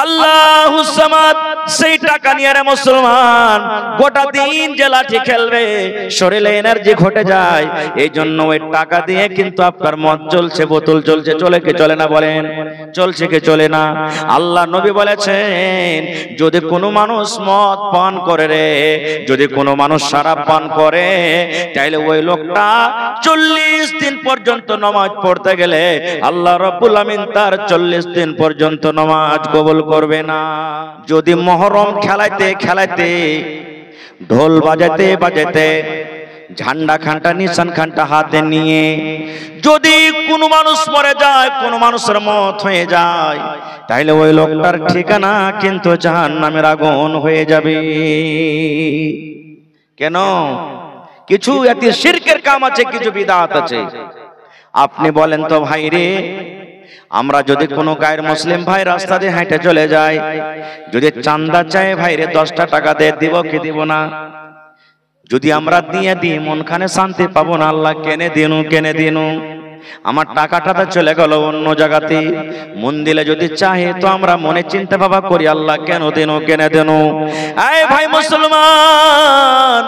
আল্লাহুস সামাদ, সেই টাকা নিয়ে রে মুসলমান গোটা দিন যে লাঠি খেলবে শরীরে এনার্জি ঘটে যায়। এই জন্য ওই টাকা দিয়ে কিন্তু আপনার মদ চলছে, বোতল চলছে, চলে কি চলে না বলেন? চলছে কি চলে না? আল্লাহ নবী বলেছেন যদি কোনো মানুষ মদ পান করে রে, যদি কোনো মানুষ শরাব পান করে, তাহলে ওই লোকটা 40 দিন পর্যন্ত নামাজ পড়তে গেলে আল্লাহ রাব্বুল আমিন তার 40 দিন পর্যন্ত নামাজ কবুল করবে না। যদি মুহররম খেলাইতে খেলাইতে, ঢোল বাজাতে বাজাতে, ঝান্ডা খানটা নিশান খানটা হাতে নিয়ে যদি কোনো মানুষ মরে যায়, কোনো মানুষের মত হয়ে যায়, তাইলে ওই লোকটার ঠিকানা কিন্তু জাহান্নামের আগুন হয়ে যাবে। কেন? কিছু এতে শিরকের কাম আছে, কিছু বিদআত আছে। আপনি বলেন তো ভাই রে, আমরা যদি কোনো গায়ের মুসলিম ভাই রাস্তা দিয়ে হেঁটে চলে যায়, যদি চাঁদা চায় ভাই রে 10টা টাকা দিয়ে দিব কি দিব না? যদি আমরা দিয়ে দিই মনখানে শান্তি পাবো না? আল্লাহ কেনে দিনু কেনে দিনু, আমার টাকাটা তো চলে গেল অন্য জায়গাতে। মন দিলে যদি চাহে তো আমরা মনে চিন্তা ভাবা করি আল্লাহ কেন দিনু কেনে দিনু। এই ভাই মুসলমান,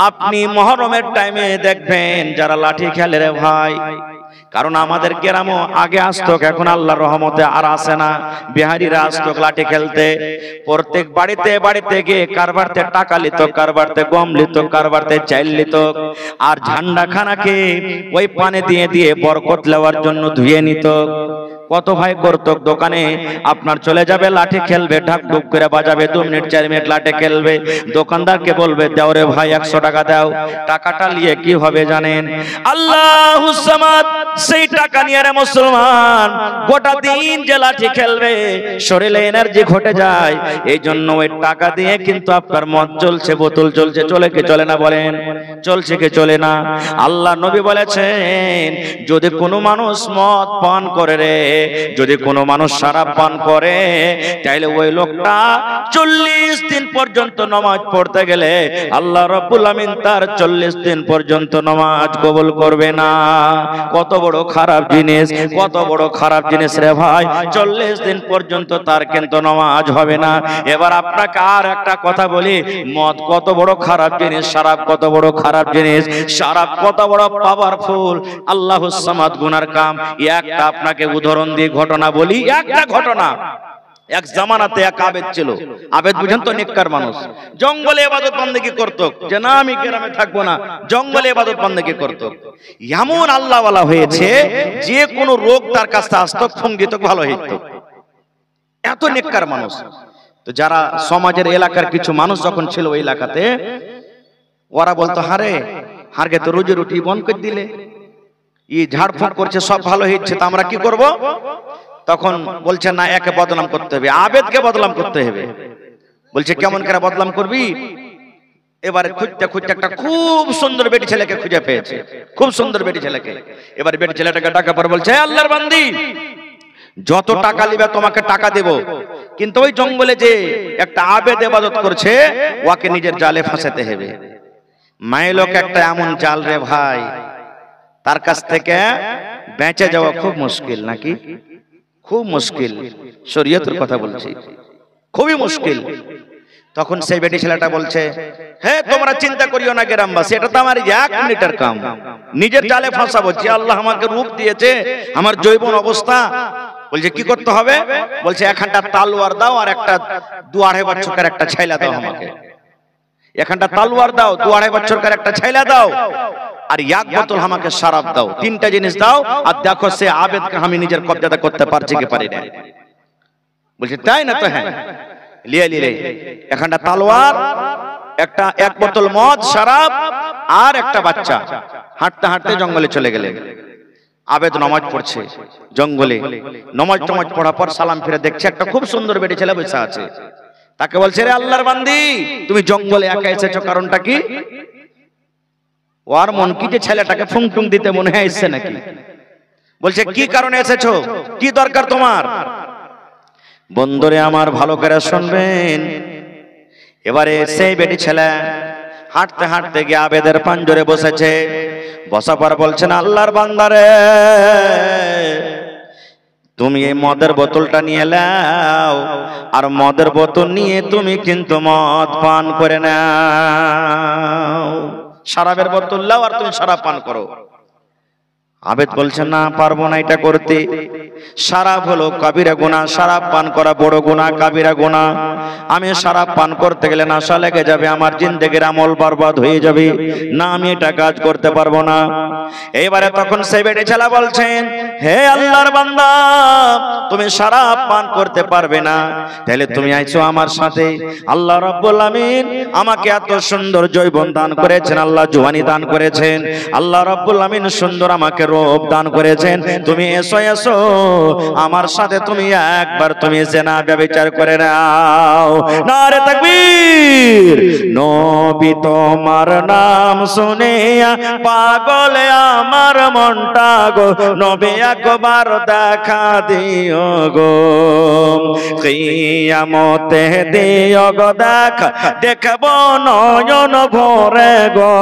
আপনি মুহররমের টাইমে দেখবেন যারা লাঠি খেলে রে ভাই, কারণ আমাদের গ্রামও আগে আসতো, এখন আল্লাহর রহমতে আর আসে না। বিহারিরা আসতো লাঠি খেলতে, প্রত্যেক বাড়িতে বাড়িতে গিয়ে কারবারতে টাকা লিত, কারবারতে গম লিত, কারবারতে চাল লিত, আর ঝান্ডা খানাকে ওই পানি দিয়ে দিয়ে বরকত নেওয়ার জন্য ধুয়ে নিত। কত ভাই করতো দোকানে আপনার চলে যাবে লাঠি খেলবে, ঢাক ঢুক করে বাজাবে, 2 মিনিট 4 মিনিট লাঠি খেলবে, দোকানদারকে বলবে দাও রে ভাই 100 টাকা দাও। টাকাটা নিয়ে কি হবে জানেন? আল্লাহুস সামাদ, সেই টাকা নিয়ে রে মুসলমান গোটা দিন যে লাঠি খেলবে শরীরে এনার্জি ঘটে যায়। এই জন্য ওই টাকা দিয়ে কিন্তু আপনার মদ চলছে, বোতল চলছে, চলে কি চলে না বলেন? চলছে কি চলে না? আল্লাহ নবী বলেছেন যদি কোনো মানুষ মদ পান করে রে, যদি কোনো মানুষ শরাব পান করে, তাহলে ওই লোকটা 40 দিন পর্যন্ত নামাজ পড়তে গেলে আল্লাহ রাব্বুল আমিন তার 40 দিন পর্যন্ত নামাজ কবুল করবে না। কত বড় খারাপ জিনিস, কত বড় খারাপ জিনিস রে ভাই, 40 দিন পর্যন্ত তার কিন্তু নামাজ হবে না। এবার আপনাকে আর একটা কথা বলি, মদ কত বড় খারাপ জিনিস, শরাব কত বড় খারাপ জিনিস, শরাব কত বড় পাওয়ারফুল, আল্লাহুস সামাদ গুনার কাম। একটা আপনাকে উদাহরণ দিয়ে ঘটনা বলি, একটা ঘটনা। এক জামানাতে এক আবেদ ছিল, আবেদ বুঝেন তো, নেককার মানুষ, জঙ্গলে ইবাদত বন্দেগী করত, যে না আমি গ্রামে থাকবো না, জঙ্গলে ইবাদত বন্দেগী করত। এমন আল্লাহওয়ালা হয়েছে যে কোনো রোগ তার কাছে আসতো ফুঙ্গিত ভালো হইত, এত নেককার মানুষ। তো যারা সমাজের এলাকার কিছু মানুষ যখন ছিল ওই এলাকাতে, ওরা বলতো হারে হারকে তো রোজি রুটি বন্ধ করে দিলে, ই ঝাড়ফুঁক করছে, সব ভালো হচ্ছে, তো আমরা কি করব? তখন বলছে না, একে বদনাম করতে হবে, আবেদকে বদনাম করতে হবে। বলছে কেমন করে বদনাম করবি? এবারে খুঁজতে খুঁজতে একটা খুব সুন্দর বেটি ছেলেকে খুঁজে পেয়েছে, খুব সুন্দর বেটি ছেলেকে। এবার বেটি ছেলেটাকে ডাকা পর বলছে আল্লাহর বান্দি, যত টাকা নিবে তোমাকে টাকা দেব, কিন্তু ওই জঙ্গলে যে একটা আবেদ ইবাদত করছে ওকে নিজের জালে ফাঁসাতে হবে। মাইলোক একটা এমন জাল রে ভাই, তার কাছ থেকে বেঁচে যাওয়া খুব মুশকিল, নাকি? খুব মুশকিল, শরীয়তের কথা বলছি, খুবই মুশকিল। তখন সেই বেটি ছেলেটা বলছে হ্যাঁ তোমরা চিন্তা করিও না গ্রামবাসী, এটা তো আমার 1 মিনিটের কাম, নিজের জালে ফাঁসাবো, যে আল্লাহ আমাকে রূপ দিয়েছে, আমার জৈবন অবস্থা। বলছে কি করতে হবে? বলছে এখানটা তালোয়ার দাও আর একটা 2-2.5 বছরের একটা ছেলে দাও আমাকে, এখানটা তালোয়ার দাও, 2-2.5 বছরের একটা ছেলে দাও, আর 1 বোতল আমাকে শরাব দাও, 3টা জিনিস দাও, আর দেখো সে আবেদকে আমি নিজের কব্জাতে করতে পারছি কি পারি না। বলছে তাই না? তো হ্যাঁ, লিয়ে লিয়ে এখানটা তালোয়ার, একটা 1 বোতল মদ শরাব আর একটা বাচ্চা। হাঁটতে হাঁটতে জঙ্গলে চলে গেলেন। আবেদ নামাজ পড়ছে জঙ্গলে, নামাজ টামাজ পড়ার পর সালাম ফিরে দেখছে একটা খুব সুন্দর বেটি ছেলে বসে আছে। তাকে বলছে রে আল্লাহর বান্দি, তুমি জঙ্গলে একা এসেছো, কারণটা কি? ওর মন কি যে ছেলেটাকে ফুংটুং দিতে মনে হয় এসছে নাকি? বলছে কি কারণে এসেছো, কি দরকার তোমার? বন্ধুরে আমার ভালো করে শুনবেন। এবারে সেই বেটি ছেলে হাঁটতে হাঁটতে গিয়ে আবেদের পাঞ্জরে বসেছে। বসার পর বলছেন আল্লাহর বান্দারে, তুমি এই মদের বোতলটা নিয়ে নাও, আর মদের বোতল নিয়ে তুমি কিন্তু মদ পান করে নাও। শরাবের বোতল লাও আর তুমি শরাব পান করো। আবেদ বলছেন না, পারবো না এটা করতে। শরাব হলো কবিরা গুনাহ, শরাব পান করা বড় গুনাহ, কবিরা গুনাহ। আমি শরাব পান করতে গেলে নেশা লেগে যাবে, আমার জিন্দেগির আমল বরবাদ হয়ে যাবে, না আমি এটা কাজ করতে পারবো না। এবারে তখন সেই বেটে ছেলে বলছেন, হে আল্লাহর বান্দা, তুমি শরাব পান করতে পারবে না, তাহলে তুমি আইছো আমার সাথে। আল্লাহ রাব্বুল আমিন আমাকে এত সুন্দর যৌবন দান করেছেন, আল্লাহ জওয়ানি দান করেছেন, আল্লাহ রাব্বুল আমিন সুন্দর আমাকে রূপ দান করেছেন। তুমি এসো এসো আমার সাথে, তুমি একবার তুমি জিনা ব্যভিচার করে নাও। নারে তাকবীর। নবী তোমার নাম শুনিয়া পাগল আমার মনটা গো, নবী একবার দেখা দিও গো, কিয়ামতে দিও গো দেখা, দেখব নয়ন ভরে গো,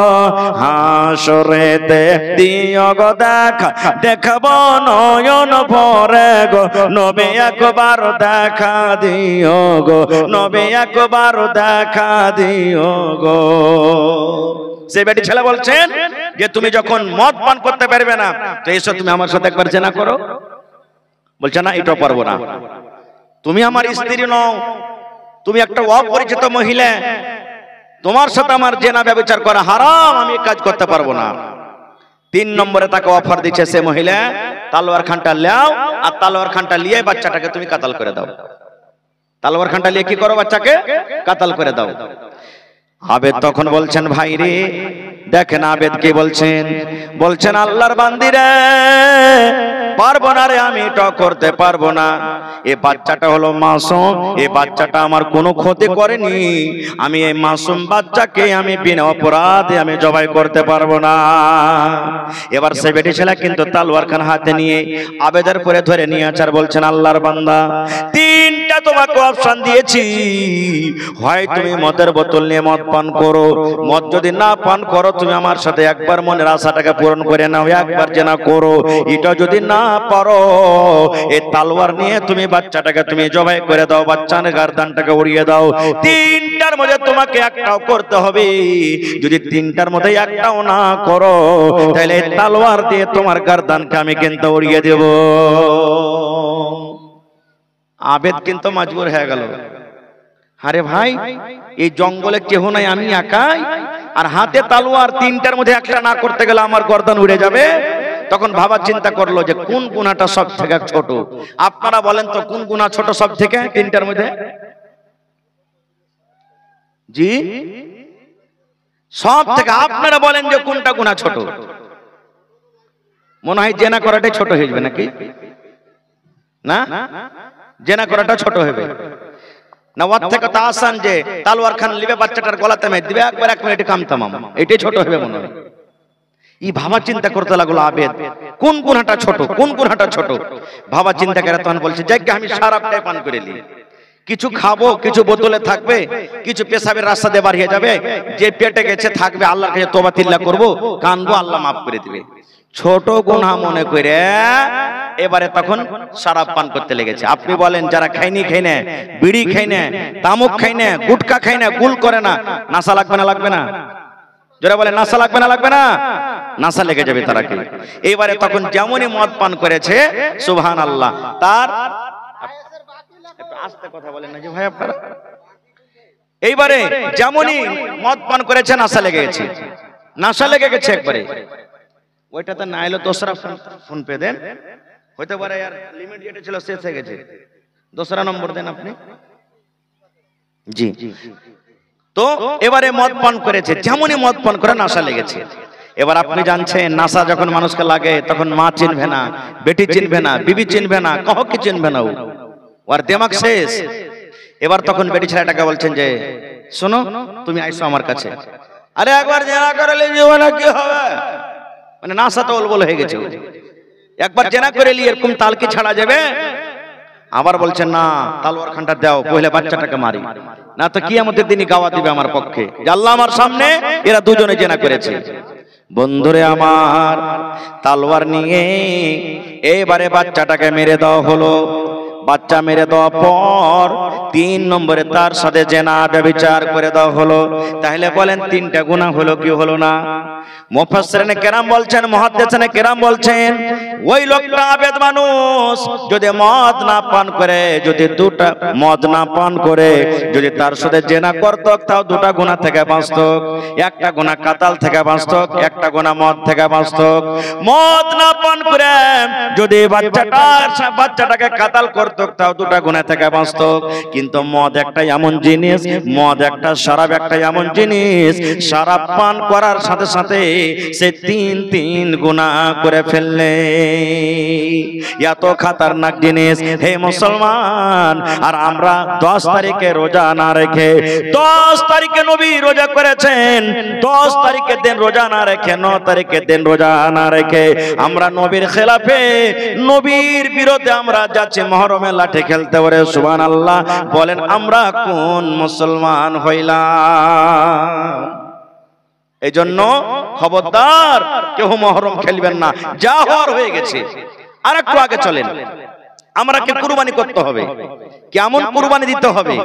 হাসরেতে দিও গো দেখা, দেখব নয়ন ভরে গো, নবী একবার দেখা দিও গো, নবী একবার দেখা দিও গো। সে বেটি ছেলে বলছেন যে তুমি যখন মদ পান করতে পারবে না, তো এসো তুমি আমার সাথে একবার জেনা করো। বলছে না, এটা পারবো না, তুমি আমার স্ত্রী নও, তুমি একটা অপরিচিত মহিলা, তোমার সাথে আমার জেনা ব্যভিচার করা হারাম, আমি কাজ করতে পারবো না। 3 নম্বরে তাকে অফার দিচ্ছে সে মহিলা, তালোয়ার খানটা লাও, আর তালোয়ার খানটা নিয়ে বাচ্চাটাকে তুমি কাতাল করে দাও। তালোয়ার খানটা নিয়ে কি করো? বাচ্চাকে কাতাল করে দাও। আবেদ তখন বলছেন, ভাই রে দেখেন আবেদ কি বলছেন, বলছেন আল্লাহর বান্দিরে পারবো না রে, আমি এটা করতে পারবো না। এই বাচ্চাটা হলো মাসুম, এই বাচ্চাটা আমার কোনো ক্ষতি করেনি, আমি এই মাসুম বাচ্চাকে আমি বিনা অপরাধে আমি জবাই করতে পারবো না। এবার সে বেটি ছেলে কিন্তু তালোয়ার খান হাতে নিয়ে আবেদের পরে ধরে নিয়ে আচার বলছেন, আল্লাহর বান্দা 3টা তোমাকে অপশন দিয়েছি, হয় তুমি মদের বোতল নিয়ে মদ পান করো, মদ যদি না পান করো তুমি আমার সাথে একবার মনের আশাটাকে পূরণ করে নাও, একবার জেনা করো। এটা যদি না পারো, এই তালোয়ার নিয়ে তুমি বাচ্চাটাকে তুমি জবাই করে দাও, বাচ্চার গর্দানটাকে উড়িয়ে দাও। 3টার মধ্যে তোমাকে একটাও করতে হবে, যদি 3টার মধ্যে একটাও না করো, তাহলে তালোয়ার দিয়ে তোমার গর্দানকে আমি কিন্তু উড়িয়ে দেব। আবেদ কিন্তু মজবুর হয়ে গেল, আরে ভাই এই জঙ্গলে কেহ নাই, আমি একাই, আর হাতে তালোয়ার, 3টার মধ্যে একটা না করতে গেলে আমার গর্দান উড়ে যাবে। তখন ভাবা চিন্তা করলো যে কোন গুনাহটা সব থেকে ছোট। আপনারা বলেন তো কোন গুনাহ ছোট সব থেকে 3টার মধ্যে? জি সব থেকে আপনারা বলেন যে কোনটা গুনাহ ছোট? মনে হয় জেনা করাটাই ছোট হয়ে যাবে নাকি? না, জেনা করাটা ছোট হবে না, ওর থেকে তো আসান যে তালোয়ার খান লিবে বাচ্চাটার গলাতে মেরে দিবে, একবার 1 মিনিটে কাম তামাম, এটাই ছোট হবে মনে হয়। এই ভাবা চিন্তা করতে লাগলো আবেদ, কোন গুনাহটা ছোট, কোন গুনাহটা ছোট। ভাবা চিন্তা করে তখন বলছে, যাক আমি শরাবটাই পান করে নি, কিছু খাবো, কিছু বোতলে থাকবে, কিছু পেশাবের রাস্তা দিয়ে বাড়িয়ে যাবে, যে পেটে গেছে থাকবে, আল্লাহর কাছে তওবা তিল্লা করবো, কানবো, আল্লাহ মাফ করে দিবে। ছোট গুনাহ মনে করে এবারে তখন শরাব পান করতে লেগেছে। আপনি বলেন যারা খাইনি খাই না, বিড়ি খাই না, তামাক খাই না, গুটকা খাই না, গুল করে না, নাশা লাগবে না? লাগবে না? যারা বলে নাশা লাগবে না? লাগবে না? নাশা লেগে যাবে তারা কি। এইবারে তখন যেমনই মদ পান করেছে, সুবহানাল্লাহ, তার একটু আস্তে কথা বলেন না যে ভাই আপনারা, এইবারে যেমনই মদ পান করেছে নাশা লেগে গেছে, নাশা লেগে গেছে একবারে। ওইটাতে না এলো দোসরা ফোন পে দেন, হইতে পারে আর লিমিট যেটা ছিল শেষ হয়ে গেছে, দোসরা নম্বর দেন আপনি। জি, তো এবারে মদ পান করেছে, যেমনই মদ পান করে নাশা লেগেছে। এবার আপনি জানছেন নাশা যখন মানুষকে লাগে তখন মা চিনবে না, বেটি চিনবে না, বিবি চিনবে না, কাউকে চিনবে না, ওর দিমাগ শেষ। এবার তখন বেটি ছেলেটাকে বলছেন যে শোনো তুমি আইসো আমার কাছে। আরে একবার জেনা করে লিয়ে না কি হবে, মানে নাশা তো অলবল হয়ে গেছে, একবার জেনা করে নিয়ে এরকম তাল কি ছাড়া যাবে? আবার বলছেন না, তালোয়ার খানটা দাও, পহলে বাচ্চাটাকে মারি, না তো কিয়ামতের দিনই গাওয়া দিবে আমার পক্ষে যে আল্লাহ আমার সামনে এরা দুজনে জেনা করেছে। বন্ধুরে আমার, তালোয়ার নিয়ে এবারে বাচ্চাটাকে মেরে দেওয়া হলো। বাচ্চা মেরে দেওয়ার পর 3 নম্বরে তার সাথে জেনা ব্যভিচার করে দেওয়া হলো। তাহলে বলেন 3টা গুনাহ হলো কি হলো না? মুফাসসিরিনে কেরাম বলছেন, মুহাদ্দিসিনে কেরাম বলছেন, ওই লোকটা আবেদ মানুষ যদি মদ না পান করে, যদি দুটা মদ না পান করে যদি তার সাথে জেনা করত, তাও 2টা গুনাহ থেকে বাঁচত। একটা গুনাহ কাতাল থেকে বাঁচত, একটা গুনাহ মদ থেকে বাঁচত। মদ না পান করে যদি বাচ্চাটাকে কাতাল করত, তাও 2টা গুনাহ থেকে বাঁচত। কিন্তু মদ একটা এমন জিনিস, মদ একটা শরাব একটা এমন জিনিস, শরাব পান করার সাথে সাথে সে 3 গুনাহ করে ফেললে। এত খাতারনাক জিনিস হে মুসলমান। আর আমরা 10 তারিখে রোজা না রেখে, 10 তারিখে নবী রোজা করেছেন, 10 তারিখের দিন রোজা না রেখে, 9 তারিখের দিন রোজা না রেখে আমরা নবীর খেলাফে, নবীর বিরুদ্ধে আমরা যাচ্ছি মুহররমে লাঠি খেলতে। পারে সুবহানাল্লাহ। বলেন আমরা কোন মুসলমান হইলাম? এই জন্য খবরদার কেউ মুহররম খেলবেন না, যা হওয়ার হয়ে গেছে। আর একটু আগে চলেন, আমরা কি কুরবানি করতে হবে? কেমন কুরবানি দিতে হবে?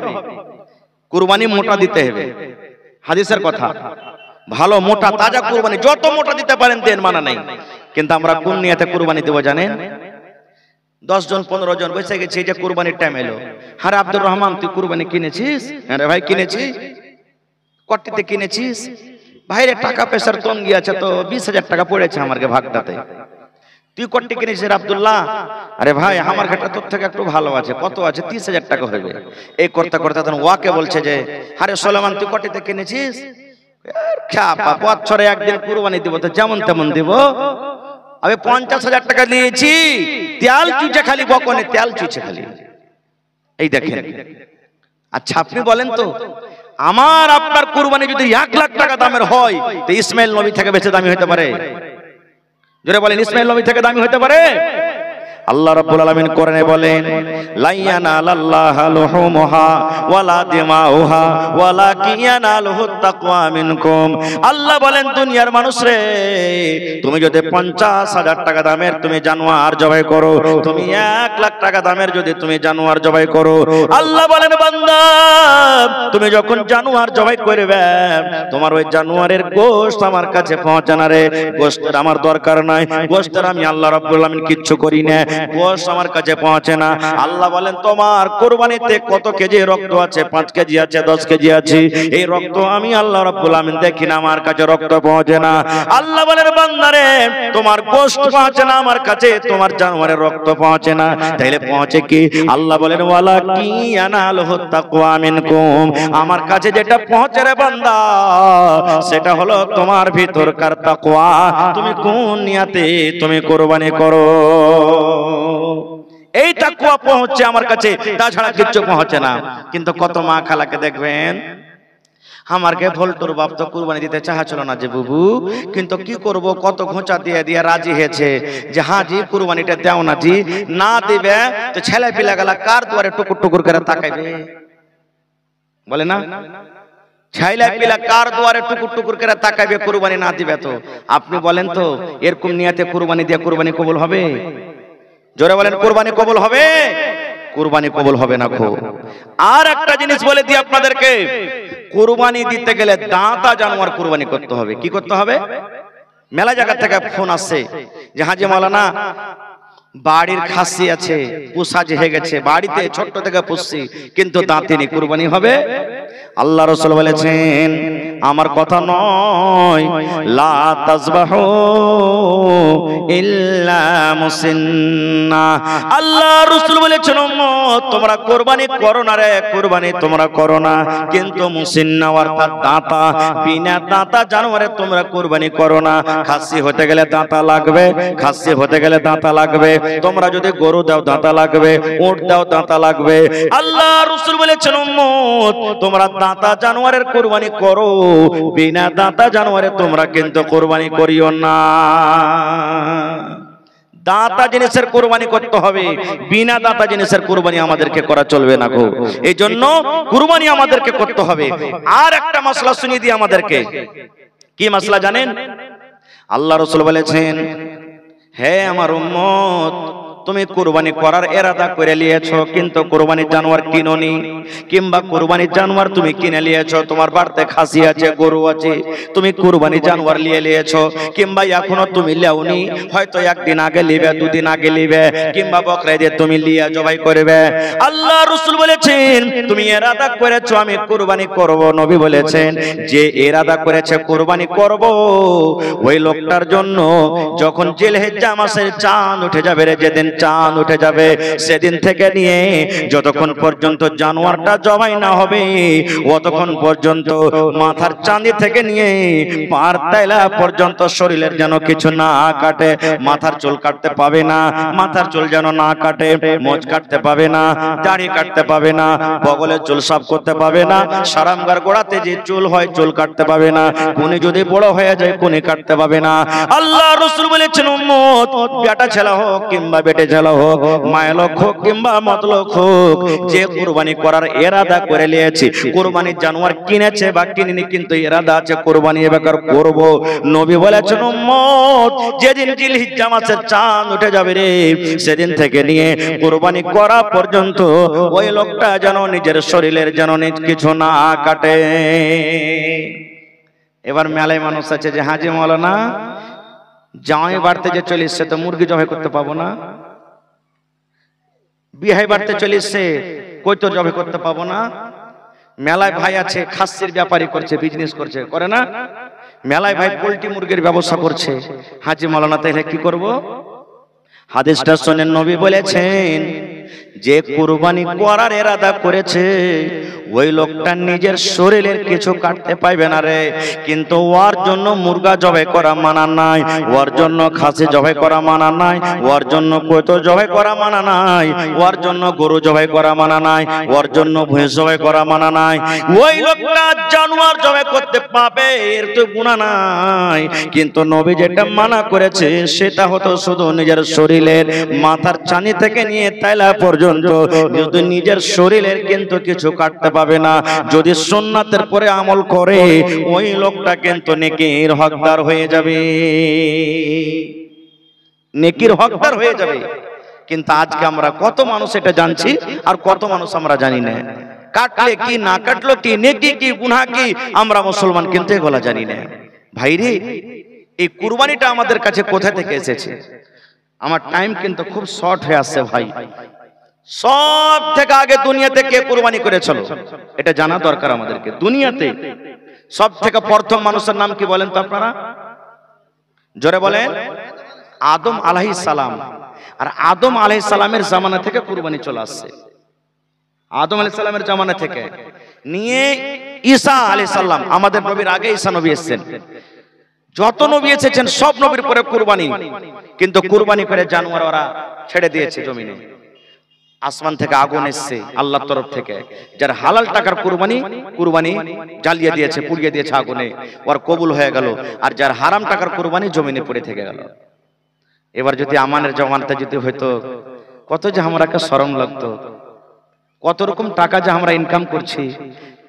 কুরবানি মোটা দিতে হবে, হাদিসের কথা। ভালো মোটা তাজা কুরবানি, যত মোটা দিতে পারেন দেন, মানা নাই। কিন্তু আমরা কোন নিয়তে কুরবানি দেব জানেন? 10 জন 15 জন বসে গেছে, যে কুরবানির টাইম এলো। আরে আব্দুর রহমান তুই কুরবানি কিনেছিস? আরে ভাই কিনেছি। কটিতে কিনেছিস? ভাইরে টাকা পয়সার তঙ্গি আছে তো 20,000 টাকা পড়েছে আমাকে ভাগটাতে। তুই কটি কিনেছিস আব্দুল্লাহ? আরে ভাই আমার ঘাটটা তোর থেকে একটু ভালো আছে। কত আছে? 30,000 টাকা হবে। এই করতে করতে তখন ওয়াকে বলছে যে আরে সুলাইমান তুই কটিতে কিনেছিস? খ্যাপা, বছরে একদিন কুরবানি দিব তো যেমন তেমন দিব। আমি 50,000 টাকা দিয়েছি, তেল চুচে খালি বকনে, তেল চুচে খালি। এই দেখেন। আচ্ছা আপনি বলেন তো, আমার আপনার কুরবানি যদি 1 লাখ টাকা দামের হয়, তো ইসমাইল নবী থেকে বেশি দামি হতে পারে? জোরে বলেন, ইসমাইল নবী থেকে দামি হতে পারে? আল্লাহ রাব্বুল আলামিন কোরআনে বলেন, লা ইয়ানালাল্লাহু লুহুমুহা ওয়ালা দিমাউহা ওয়ালাকিন ইয়ানালুহুত তাকওয়া মিনকুম। আল্লাহ বলেন দুনিয়ার মানুষ রে, তুমি যদি 50,000 টাকা দামের তুমি জানোয়ার জবাই করো, তুমি 1 লাখ টাকা দামের যদি তুমি জানোয়ার জবাই করো, আল্লাহ বলেন বান্দা তুমি যখন জানোয়ার জবাই করবে, তোমার ওই জানোয়ারের গোশত আমার কাছে পৌঁছে না রে। গোশতের আমার দরকার নাই, গোশতের আমি আল্লাহ রাব্বুল আলামিন কিচ্ছু করি না, গোশত আমার কাছে পৌঁছে না। আল্লাহ বলেন তোমার কুরবানিতে কত কেজি রক্ত আছে? 5 কেজি আছে, 10 কেজি আছে। এই রক্ত আমি আল্লাহ রাব্বুল আলামিন দেখি না, আমার কাছে রক্ত পৌঁছে না। আল্লাহ বলেন বান্দারে তোমার গোশত পৌঁছে না আমার কাছে, তোমার জানোয়ারের রক্ত পৌঁছে না, তাইলে পৌঁছে কি? আল্লাহ বলেন ওয়ালাকিন ইয়ানালুহুত তাকওয়া মিনকুম। আমার কাছে যেটা পৌঁছে রে বান্দা, সেটা হলো তোমার ভিতরকার তাকওয়া। তুমি কোন নিয়তে তুমি কুরবানি করো, এই তাকওয়া পৌঁছে আমার কাছে, তাছাড়া কিচ্ছু পৌঁছে না। কিন্তু কত মা খালাকে দেখবেন, আমারকে ভোল্টোর বাপ তো কুরবানি দিতে চাচ্ছিল না যে বুবু, কিন্তু কি করব, কত ঘোঁচা দিয়ে দিয়ে রাজি হয়েছে যে হ্যাঁ জি কুরবানিটা দাও না জি। না দিবে তো ছেলে পিলা গেলা কার দুয়ারে টুকুর টুকুর করে তাকাইবে? বলে না, ছেলে পিলা কার দুয়ারে টুকুর টুকুর করে তাকাইবে কুরবানি না দিবে? তো আপনি বলেন তো এরকম নিয়তে কুরবানি দিয়ে কুরবানি কবুল হবে? জোরে বলেন, কুরবানি কবুল হবে? কুরবানি কবুল হবে না। খো আর একটা জিনিস বলে দিই আপনাদেরকে, কুরবানি দিতে গেলে দাঁতা জানোয়ার কুরবানি করতে হবে। কি করতে হবে? মেলা জায়গা থেকে ফোন আসছে যে হাজি মাওলানা বাড়ির খাসি আছে, পোষা হয়ে গেছে, বাড়িতে ছোট্ট থেকে পুষছি কিন্তু দাঁতিনি, কুরবানি হবে? আল্লাহ রাসূল বলেছেন আমার কথা নয়, লা তাজবাহু ইল্লা মুসিন্না। আল্লাহ রাসূল বলেছেন উম্মত তোমরা কুরবানি করো না রে, কুরবানি তোমরা করো না, কিন্তু মুসিন্না অর্থাৎ দাঁতা, বিনা দাঁতা জানোয়ারে তোমরা কুরবানি করো না। খাসি হতে গেলে দাঁতা লাগবে, খাসি হতে গেলে দাঁতা লাগবে। তোমরা যদি গরু দাও দাঁতা লাগবে, উট দাও দাঁতা লাগবে। আল্লাহ রাসূল বলেছেন উম্মত তোমরা দাঁতা জানোয়ারের কুরবানি করো, বিনা দাঁতা জানোয়ারে তোমরা কিন্তু কুরবানি করিও না। দাঁতা জিনিসের কুরবানি করতে হবে, বিনা দাঁতা জিনিসের কুরবানি আমাদেরকে করা চলবে না গো। এই জন্য কুরবানি আমাদেরকে করতে হবে। আর একটা মাসলা শুনিয়ে দিই আমাদেরকে। কি মাসলা জানেন? আল্লাহ রাসূল বলেছেন হে আমার উম্মত তুমি কুরবানি করার ইরাদা করে নিয়েছো কিন্তু কুরবানির জানোয়ার কিনোনি, কিংবা কুরবানির জানোয়ার তুমি কিনে নিয়েছো, তোমার বাড়িতে খাসি আছে, গরু আছে, তুমি কুরবানি জানোয়ার নিয়ে নিয়েছো, কিংবা এখনো তুমি লেওনি, হয়তো একদিন আগে লিবে, দুদিন আগে লিবে, কিংবা বকরা ঈদে তুমি লিয়া জবাই করবে। আল্লাহ রাসূল বলেছেন তুমি ইরাদা করেছো আমি কুরবানি করব। নবী বলেছেন যে ইরাদা করেছে কুরবানি করব, ওই লোকটার জন্য যখন জিলহিজ্জা মাসের চাঁদ উঠে যাবে, যেদিন চাঁদ উঠে যাবে সেদিন থেকে নিয়ে যতক্ষণ পর্যন্ত জানোয়ারটা জবাই না হবে, অতক্ষণ পর্যন্ত মাথার চাঁদি থেকে নিয়ে পার তাইলা পর্যন্ত শরীরের যেন কিছু না কাটে, মাথার চুল কাটতে পাবে না, মাথার চুল যেন না কাটে, মোজ কাটতে পাবে না, দাড়ি কাটতে পাবে না, বগলের চুল সাফ করতে পাবে না, সারামগার গোড়াতে যে চুল হয় চুল কাটতে পাবে না, কোনি যদি বড় হয়ে যায় কোনি কাটতে পাবে না। আল্লাহ রাসূল বলেছেন উম্মত, বেটা ছেলে হোক কিংবা বেটে ছেলে হোক, মায়ের লোক হোক কিংবা মতলোক হোক, যে কুরবানি করার ইরাদা করে নিয়েছে, কুরবানির জানোয়ার কিনেছে বা কিনেনি কিন্তু ইরাদা আছে কুরবানি এবার করব, নবী বলেছেন উম্মত যেদিন জিলহিজ্জা মাসের চাঁদ উঠে যাবে রে, সেদিন থেকে নিয়ে কুরবানি করা পর্যন্ত ওই লোকটা যেন নিজের শরীরের যেন কিছু না কাটে। এবার মেলায় মানুষ আছে যে হাজি মাওলানা জামাই বাড়তে যে চলে এসছে তো মুরগি জবাই করতে পাবো না, বিয়ে বাড়তে চলে এসছে কই তো জবাই করতে পাবো না। মেলায় ভাই আছে খাসির ব্যাপারী করছে, বিজনেস করছে, করে না? মেলায় ভাই পোল্ট্রি মুরগির ব্যবসা করছে, হাজি মাওলানা তাহলে কি করব? হাদিসটা শুনেন, নবী বলেছেন যে কুরবানি করার ইরাদা করেছে ওই লোকটা নিজের শরীরের কিছু কাটতে পাইবে না রে, কিন্তু ওর জন্য মুরগা জবাই করা মানা নাই, ওর জন্য খাসি জবাই করা মানা নাই, ওর জন্য কয়তো জবাই করা মানা নাই, ওর জন্য গরু জবাই করা মানা নাই, ওর জন্য ভৈঁস জবাই করা মানা নাই। ওই লোকটা জানোয়ার জবাই করতে পাবে, এর তো গুনাহ নাই, কিন্তু নবী যেটা মানা করেছে সেটা হতো শুধু নিজের শরীরের মাথার চানি থেকে নিয়ে তাইলা পর্যন্ত যদি নিজের শরীরের কিন্তু কিছু কাটতে পাবে না। যদি সুন্নাতের পরে আমল করে ওই লোকটা কিন্তু নেকির হকদার হয়ে যাবে, নেকির হকদার হয়ে যাবে। কিন্তু আজকে আমরা কত মানুষ এটা জানছি আর কত মানুষ আমরা জানি না, কাটলে কি না কাটলো কি, নেকি কি গুনাহ কি, আমরা মুসলমান কিন্তু এগুলা জানি না। ভাইরে এই কুরবানিটা আমাদের কাছে কোথা থেকে এসেছে? আমার টাইম কিন্তু খুব শর্ট হয়ে আসছে ভাই। সব থেকে আগে দুনিয়াতে কে কুরবানি করেছিল এটা জানা দরকার আমাদেরকে। দুনিয়াতে সব থেকে প্রথম মানুষের নাম কি বলেন তো আপনারা? জোরে বলেন। আদম আলাইহিস সালাম। আর আদম আলাইহিস সালামের জামানা থেকে কুরবানি চলে আসছে। আদম আলাইহিস সালামের জামানা থেকে নিয়ে ঈসা আলাইহিস সালাম, আমাদের নবীর আগে ঈসা নবী এসেছেন। যত নবী এসেছেন সব নবীর পরে কুরবানি, কিন্তু কুরবানি করে জানোয়ার ওরা ছেড়ে দিয়েছে জমিনে। আসমান থেকে আগুন এসছে আল্লাহর তরফ থেকে, যার হালাল টাকার কুরবানি জ্বালিয়ে দিয়েছে, পুড়িয়ে দিয়েছে আগুনে, ওর কবুল হয়ে গেল। আর যার হারাম টাকার কুরবানি জমিনে পড়ে থেকে গেল। এবার যদি আমানের জমানাতে যদি হয়তো কত যে আমরাকে শরম লাগতো, কত রকম টাকা যে আমরা ইনকাম করছি,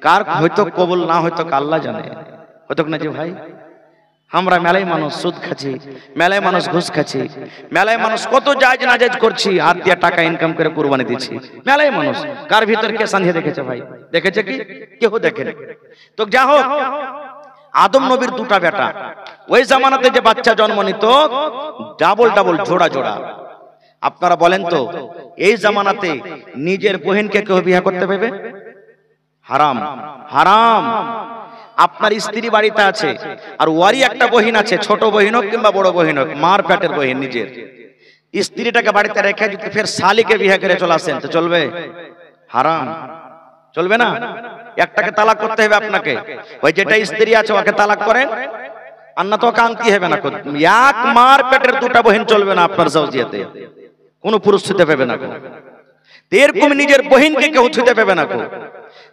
কার হয়তো কবুল না হয়তো আল্লাহ জানে, হয়তো না যে ভাই। আমরা মেলায় মানুষ সুদ খাচ্ছি, মেলায় মানুষ ঘুষ খাচ্ছি, মেলায় মানুষ কত জায়েজ নাজায়েজ করছি, হাত দিয়ে টাকা ইনকাম করে কুরবানি দিচ্ছি। মেলায় মানুষ কার ভিতর কে সান্ধিয়ে দেখেছে ভাই? দেখেছে কি? কেউ দেখেনি। তো যা হোক, আদম নবীর দুটা বেটা, ওই জামানাতে যে বাচ্চা জন্ম নিত ডাবল ডাবল জোড়া জোড়া। আপনারা বলেন তো এই জামানাতে নিজের বহিনকে কেউ বিয়ে করতে পারবে? হারাম, হারাম। আপনার স্ত্রী বাড়িতে আছে আর ওয়ারি একটা বহিন আছে, ছোট বহিন হোক কিংবা বড় বহিন হোক, মার পেটের বহিন, নিজের স্ত্রীটাকে বাড়িতে রেখে যদি ফের শালিকে বিয়ে করে চলে আসেন তো চলবে? হারাম, চলবে না। একটাকে তালাক করতে হবে আপনাকে, ওই যেটা স্ত্রী আছে ওকে তালাক করেন, আর না তো কান্তি হবে না। এক মার পেটের দুটা বহিন চলবে না আপনার জাওজিয়াতে, কোনো পুরুষ ছুতে পাবে না। এরকম নিজের বহিনকে কেউ ছুতে পাবে না।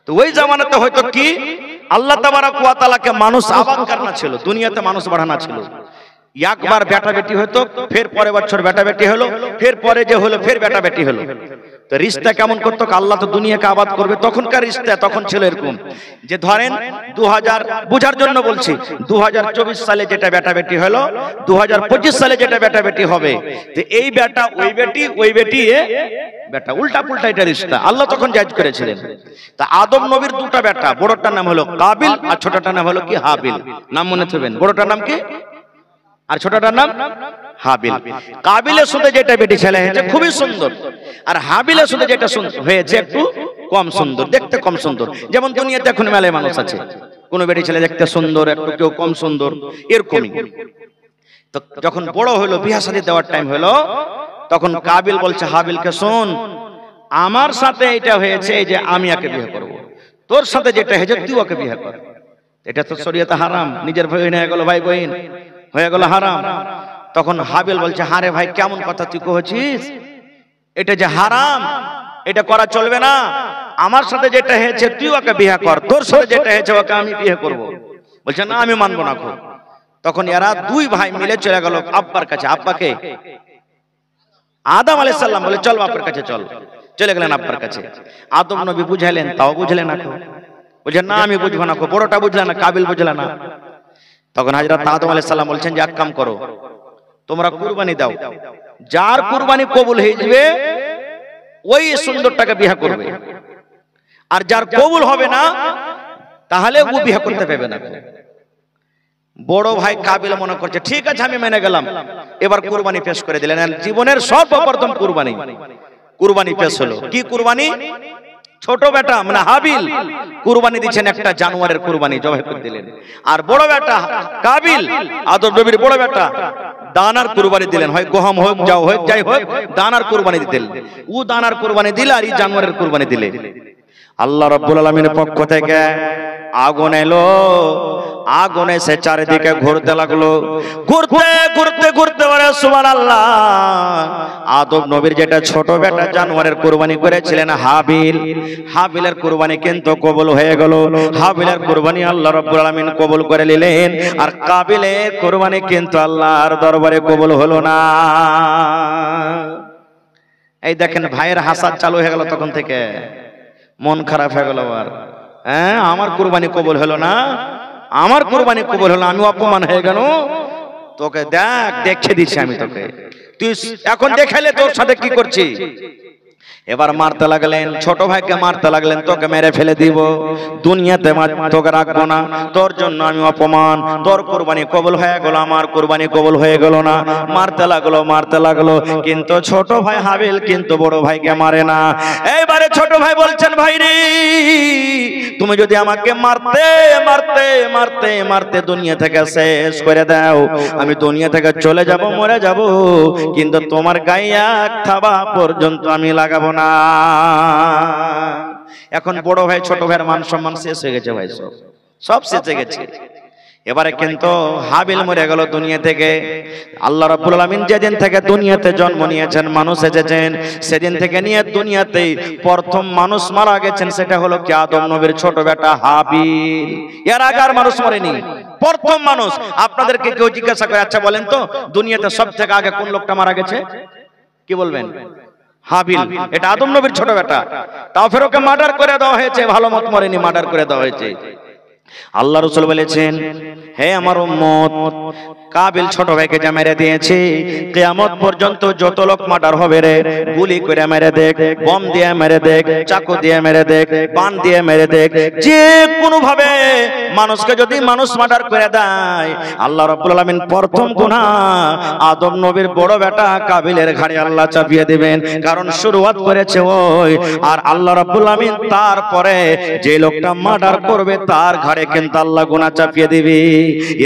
তো ওই জামানাতে হয়তো কি আল্লাহ তাবারাক ওয়া তাআলাকে মানুষ আবাদ করনা ছিল, দুনিয়াতে মানুষ বাড়ানো ছিল। একবার বেটা বেটি হতো, ফের পরের বছর বেটা বেটি হলো, ফের পরে যে হলো ফের বেটা বেটি হলো। তো রিশতা কেমন করতো, আল্লাহ তো দুনিয়াকে আবাদ করবে, তখনকার রিশতা তখন ছিল এরকম যে ধরেন 2000 বোঝার জন্য বলছি, 2024 সালে যেটা বেটা বেটি হলো, 2025 সালে যেটা বেটা বেটি হবে, তো এই বেটা ওই বেটি, ওই বেটি বেটা, উল্টা পুল্টা এটা রিশতা আল্লাহ তখন জায়েজ করেছিলেন। তা আদম নবীর দুটো বেটা, বড়টার নাম হলো কাবিল আর ছোটটার নাম হলো কি হাবিল। নাম মনে থাকবেন, বড়টার নাম কি আর ছোটটার নাম হাবিল। কাবিলের সাথে যেটা বেটি ছেলে হয়েছে খুবই সুন্দর, আর হাবিলের সাথে যেটা হয়েছে একটু কম সুন্দর, দেখতে কম সুন্দর। যেমন দুনিয়াতে এখন মেলায় মানুষ আছে, কোন বেটি ছেলে দেখতে সুন্দর, একটু কেউ কম সুন্দর, এরকমই। তো যখন বড় হলো, বিয়ে শাদী দেওয়ার টাইম হলো, তখন কাবিল বলছে হাবিলকে, শোন আমার সাথে এটা হয়েছে যে আমি একে বিয়ে করব, তোর সাথে যেটা হয়েছে তুই ওকে বিয়ে কর। এটা তো শরীয়তে হারাম, নিজের ভাই হয়ে গেল, ভাই বোন হয়ে গেল হারাম। তখন হাবিল বলছে, হারে ভাই কেমন কথা তুই কহছিস, এটা যে হারাম, এটা করা চলবে না, আমার সাথে যেটা হয়েছে তুই ওকে বিয়ে কর, তোর সাথে যেটা হয়েছে ওকে আমি বিয়ে করব। বলছে না আমি মানবো না। তখন এরা দুই ভাই মিলে চলে গেল আব্বার কাছে। আব্বাকে আদম আলাইহিস সালাম বলে চল বাপের কাছে চল, চলে গেলেন আব্বার কাছে। আদম নবী বুঝাইলেন, তাও বুঝলেন না। বলছেন না আমি বুঝবো না, বড়টা বুঝলে না, কাবিল বুঝলে না। তখন হযরত আদম আলাইহিস সালাম বলছেন যে এক কাম করো, তোমরা কুরবানি দাও, যার কুরবানি কবুল হয়ে যাবে ওই সুন্দরটাকে বিয়ে করবে, আর যার কবুল হবে না তাহলে ও বিয়ে করতে পারবে না। বড় ভাই কাবিল মনে করছে ঠিক আছে আমি মেনে গেলাম, এবার কুরবানি পেশ করে দিলেন। জীবনের সর্বপ্রথম কুরবানি পেশ হলো। কি কুরবানি? ছোট বেটা মানে হাবিল কুরবানি দিচ্ছেন, একটা জানোয়ারের কুরবানি জবাই করে দিলেন। আর বড় বেটা কাবিল, আদম নবীর বড় বেটা, দানার কুরবানি দিলেন, হয় গহম হোক যাও হোক যাই হোক, দানার কুরবানি দিলেন। ও দানার কুরবানি দিলে আর এই জানোয়ারের কুরবানি দিলে। আল্লাহ রাব্বুল আলামিনের পক্ষ থেকে আগুন এলো, আগুন এসে চারিদিকে ঘুরতে লাগলো, ঘুরতে ঘুরতে ঘুরতে বলে সুবহানাল্লাহ। আদম নবীর যেটা ছোট বেটা জানোয়ারের কুরবানি করেছিলেন হাবিল, হাবিলের কুরবানি কিন্তু কবুল হয়ে গেল। হাবিলের কুরবানি আল্লাহ রাব্বুল আলামিন কবুল করে নিলেন, আর কাবিলের কুরবানি কিন্তু আল্লাহর দরবারে কবুল হলো না। এই দেখেন ভাইয়ের হাসাদ চালু হয়ে গেল, তখন থেকে মন খারাপ হয়ে গেল। আর হ্যাঁ আমার কুরবানি কবুল হলো না, আমার কুরবানি কবুল হলো, আমি অপমান হয়ে গেল। তোকে দেখ দেখে দিচ্ছি আমি তোকে, তুই এখন দেখাইলে তোর সাথে কি করছি। এবার মারতে লাগলেন, ছোট ভাইকে মারতে লাগলেন, তোকে মেরে ফেলে দিব, দুনিয়াতে তোকে রাখবো না, তোর জন্য আমি অপমান, তোর কুরবানি কবুল হয়ে গেল, আমার কুরবানি কবুল হয়ে গেল না। মারতে লাগলো মারতে লাগলো, কিন্তু ছোট ভাই হাবিল কিন্তু বড় ভাইকে মারে না। এইবারে ছোট ভাই বলছেন, ভাই রে তুমি যদি আমাকে মারতে মারতে মারতে মারতে দুনিয়া থেকে শেষ করে দাও, আমি দুনিয়া থেকে চলে যাব, মরে যাব, কিন্তু তোমার গায়ে এক থাবা পর্যন্ত আমি লাগাবো না। এখন বড় ভাই ছোট ভাইয়ের মান সম্মান শেষ হয়ে গেছে, ভাই সব শেষ হয়ে গেছে। এবারে কিন্তু হাবিল মরে গেল দুনিয়া থেকে। আল্লাহ রাব্বুল আলামিন যেদিন থেকে দুনিয়াতে জন্ম নিয়েছেন, মানুষ এসেছেন, সেদিন থেকে নিয়ে দুনিয়াতে প্রথম মানুষ মারা গেছেন, সেটা হলো কি আদম নবীর ছোট বেটা হাবিল। এর আগে আর মানুষ মরেনি, প্রথম মানুষ। আপনাদেরকে কেউ জিজ্ঞাসা করে আচ্ছা বলেন তো দুনিয়াতে সব থেকে আগে কোন লোকটা মারা গেছে, কি বলবেন? হাবিল। এটা আদম নবীর ছোট বেটা, তাও ফের ওকে মার্ডার করে দেওয়া হয়েছে, ভালো মত মরেনি, মার্ডার করে দেওয়া হয়েছে। আল্লাহ রাসূল বলেছেন, হে আমার উম্মত, কাবিল ছোট ভাইকে যা মেরে দিয়েছে, কিয়ামত পর্যন্ত যত লোক মার্ডার হবে রে, গুলি করে মেরে দেখ, বম দিয়ে মেরে দেখ, চাকু দিয়ে মেরে দেখ, বান দিয়ে মেরে দেখ, যে কোনো ভাবে মানুষকে যদি মানুষ মার্ডার করে দেয়, আল্লাহ রাব্বুল আলামিন প্রথম গুনাহ আদম নবীর বড় বেটা কাবিলের ঘাড়ে আল্লাহ চাপিয়ে দিবেন। কারণ শুরুয়াত করেছে ওই, আর আল্লাহ রাব্বুল আলামিন তারপরে যে লোকটা মার্ডার করবে তার ঘাড়ে কিন্তু আল্লাহ গুনাহ চাপিয়ে দিবে।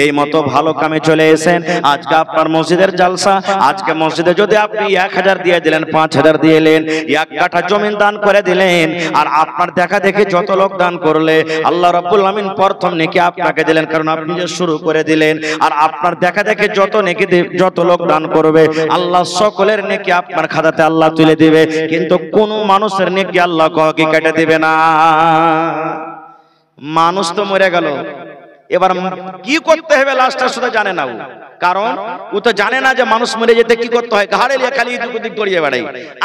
এই মতো ভালো কামে চলে এসেন। আজকে আপনার মসজিদের জালসা, আজকে মসজিদে যদি আপনি 1000 দিয়ে দিলেন, 5000 দিয়ে দিলেন, 1 কাঠা জমি দান করে দিলেন, আর আপনার দেখা দেখে যত লোক দান করলে আল্লাহ রাব্বুল আলামিন প্রথম নেকি আপনাকে দিলেন, কারণ আপনি যে শুরু করে দিলেন। আর আপনার দেখা দেখে যত নেকি যত লোক দান করবে, আল্লাহ সকলের নেকি আপনার খাতাতে আল্লাহ তুলে দিবে, কিন্তু কোন মানুষের নেকি আল্লাহ কি কেটে দিবে না। মানুষ তো মরে গেল, এবার কি করতে হবে লাশটা শুধু জানে না ও, কারণ ও তো জানে না যে মানুষ মরে যেতে কি করতে হয়, ঘাড়ে লিয়ে খালি এদিক ওদিক দৌড়িয়ে বেড়াই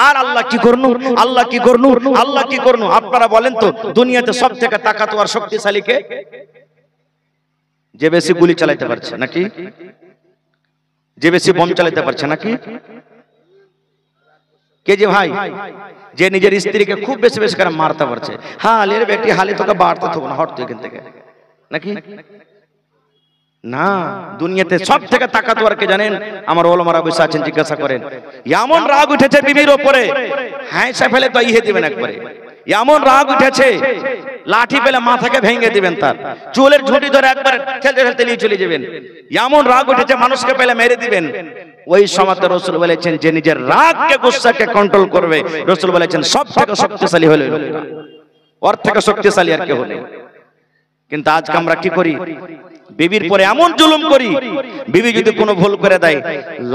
আর আল্লাহ কি করনু, আল্লাহ কি করনু, আল্লাহ কি করনু। আপনারা বলেন তো দুনিয়াতে সব থেকে তাকাতওয়ার শক্তিশালী কে? যে বেশি গুলি চালাতে পারছে নাকি, যে বেশি বোম চালাতে পারছে নাকি, কে যে ভাই যে নিজের স্ত্রীকে খুব বেশি বেশি করে মারতে পারছে, হ্যাঁ লের বেটি হালে তোকে বাড়তে থাকো না, হটতো এখান থেকে নাকি না। দুনিয়াতে সব থেকে তাকাতওয়ার কে জানেন? আমার ওলামারা বসে আছেন, জিজ্ঞাসা করেন। এমন রাগ উঠেছে বিবির উপরে, হাঁসা ফেলে তো ইহে দিবেন একবারে। এমন রাগ উঠেছে লাঠি পেলে মাথাকে ভেঙে দিবেন, তার চুলের ঝুঁটি ধরে একবার ঠেলতে ঠেলতে নিয়ে চলে যাবেন। এমন রাগ উঠেছে মানুষকে পেলে মেরে দিবেন। ওই সময় রাসূল বলেছেন যে নিজের রাগকে গুসাকে কন্ট্রোল করবে, রাসূল বলেছেন সব থেকে শক্তিশালী হলো লোকটা, ওর থেকে শক্তিশালী আর কেউ নেই। কিন্তু আজকে আমরা কি করি? বিবির পরে এমন জুলুম করি, বিবি যদি কোনো ভুল করে দেয়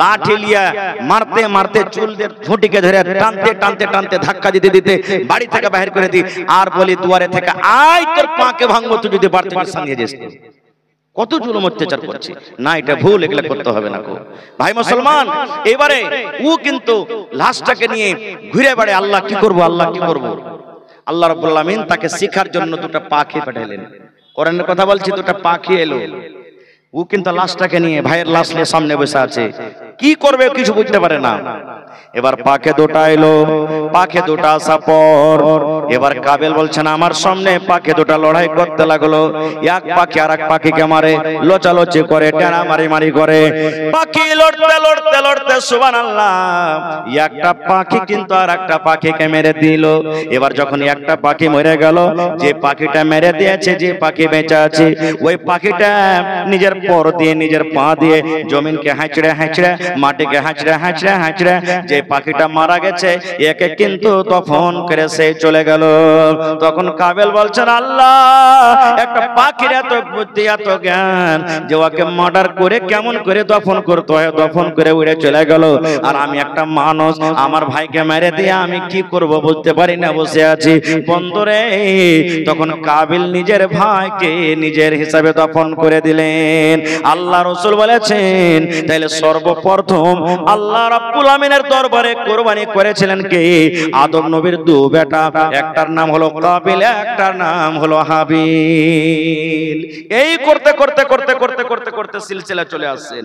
লাঠি লিয়া মারতে মারতে চুলদের ঝুঁটিকে ধরে টানতে টানতে টানতে ধাক্কা দিতে দিতে বাড়ি থেকে বাইরে করে দিই, আর বলি দুয়ারে থেকে আয় তোর পাকে ভাঙবো, তুই যদি বাড়তে সানিয়ে যাস। কত জুলুম অত্যাচার করছি না, এটা ভুল, এগুলা করতে হবে না গো ভাই মুসলমান। এবারে ও কিন্তু লাশটাকে নিয়ে ঘুরে বেড়ে আল্লাহ কি করব, আল্লাহ কি করব। আল্লাহ রাব্বুল আলামিন তাকে শিখার জন্য দুটো পাখি পাঠালেন। কোরআনের কথা বলছি, দুটো পাখি এলো। ও কিন্তু লাশটাকে নিয়ে ভাইয়ের লাশ নিয়ে সামনে বসে আছে, কি করবে কিছু বুঝতে পারে না। এবার পাখি দুটা এলো, পাখি দুটা আসা পর এবার কাবিল বলছেন আমার সামনে পাখি দুটা লড়াই করতে লাগলো। এক পাখি আর এক পাখিকে মারে, লোচালোচি করে, টেনা মারি মারি করে। পাখি লড়তে লড়তে লড়তে সুবহানাল্লাহ একটা পাখি কিন্তু আর একটা পাখিকে মেরে দিল। এবার যখন একটা পাখি মরে গেল, যে পাখিটা মেরে দিয়েছে, যে পাখি বেঁচে আছে, ওই পাখিটা নিজের পর দিয়ে নিজের পা দিয়ে জমিনকে হাঁচড়ে হাঁচড়ে, মাটিকে হাঁচড়ে হাঁচড়ে হাঁচড়ে যে পাখিটা মারা গেছে একে কিন্তু দফন করে সে চলে গেল। তখন কাবিল বলছেন আল্লাহ একটা পাখির এত বুদ্ধি এত জ্ঞান যে ওকে মার্ডার করে কেমন করে দফন করতে হয়, দফন করে উড়ে চলে গেল। আর আমি একটা মানুষ, আমার ভাইকে মেরে দিয়ে আমি কি করব বুঝতে পারি না, বসে আছি বন্ধুরে। তখন কাবিল নিজের ভাইকে নিজের হিসাবে দফন করে দিলেন। আল্লাহ রাসূল বলেছেন তাহলে সর্বপ্রথম আল্লাহ রাব্বুল আমিনের দরবারে কুরবানি করেছিলেন কে? আদম নবীর দু বেটা, একটার নাম হলো কাবিল, একটার নাম হলো হাবিল। এই করতে করতে করতে করতে করতে করতে সিলসিলা চলে আসছেন।